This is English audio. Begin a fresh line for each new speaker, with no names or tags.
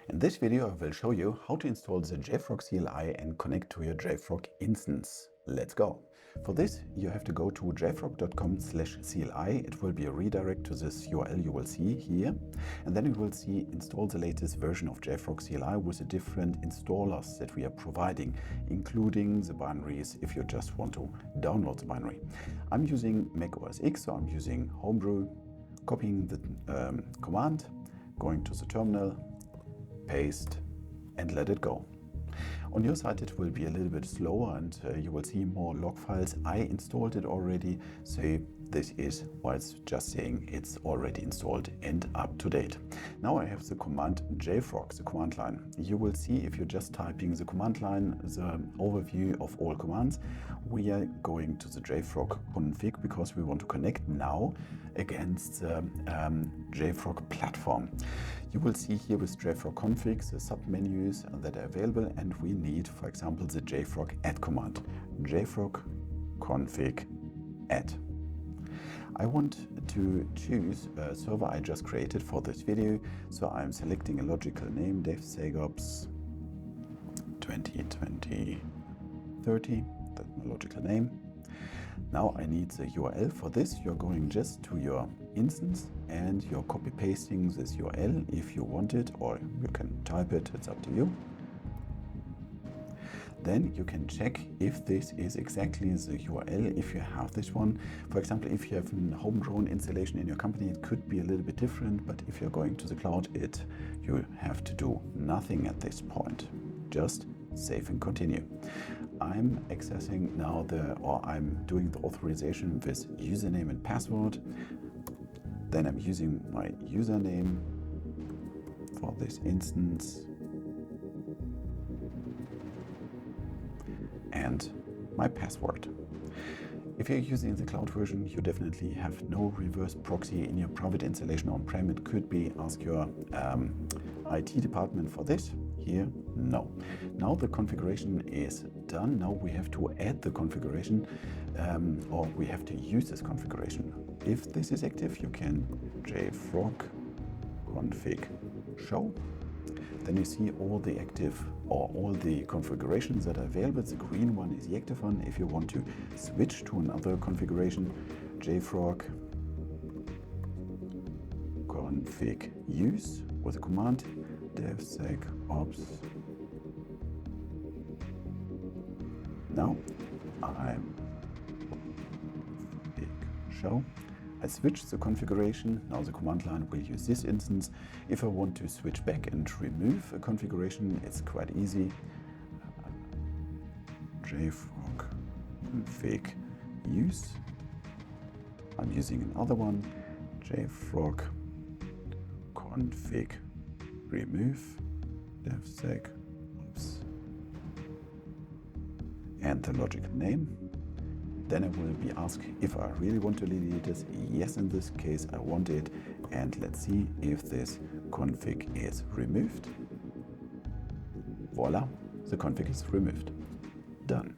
In this video, I will show you how to install the JFrog CLI and connect to your JFrog instance. Let's go. For this, you have to go to jfrog.com/CLI. It will be a redirect to this URL you will see here. And then you will see install the latest version of JFrog CLI with the different installers that we are providing, including the binaries if you just want to download the binary. I'm using Mac OS X, so I'm using Homebrew, copying the command, going to the terminal, paste, and let it go. On your side it will be a little bit slower and you will see more log files. I installed it already, so this is why it's just saying it's already installed and up to date. Now I have the command JFrog, the command line. You will see if you're just typing the command line, the overview of all commands. We are going to the JFrog config because we want to connect now against the JFrog Platform. You will see here with JFrog config the submenus that are available, and we need, for example, the JFrog add command. JFrog config add. I want to choose a server I just created for this video, so I'm selecting a logical name, DevSegOps 2020-30. That's my logical name. Now I need the URL. For this, you're going just to your instance and you're copy pasting this URL if you want it, or you can type it, it's up to you. Then you can check if this is exactly the URL, if you have this one. For example, if you have a homegrown installation in your company, it could be a little bit different, but if you're going to the cloud, you have to do nothing at this point. Just save and continue. I'm accessing now I'm doing the authorization with username and password. Then I'm using my username for this instance and my password. If you're using the cloud version, you definitely have no reverse proxy in your private installation on-prem. It could be ask your IT department for this. Here, no. Now the configuration is done. Now we have to add the configuration or we have to use this configuration. If this is active, you can JFrog config show. Then you see all the active or all the configurations that are available. The green one is the active one. If you want to switch to another configuration, JFrog config use with a command DevSegOps. Now I'm show. I switch the configuration. Now the command line will use this instance. If I want to switch back and remove a configuration, it's quite easy. JFrog config use. I'm using another one. JFrog config remove DevSegOps and the logical name. Then I will be asked if I really want to delete this. Yes, in this case I want it. And let's see if this config is removed. Voila, the config is removed. Done.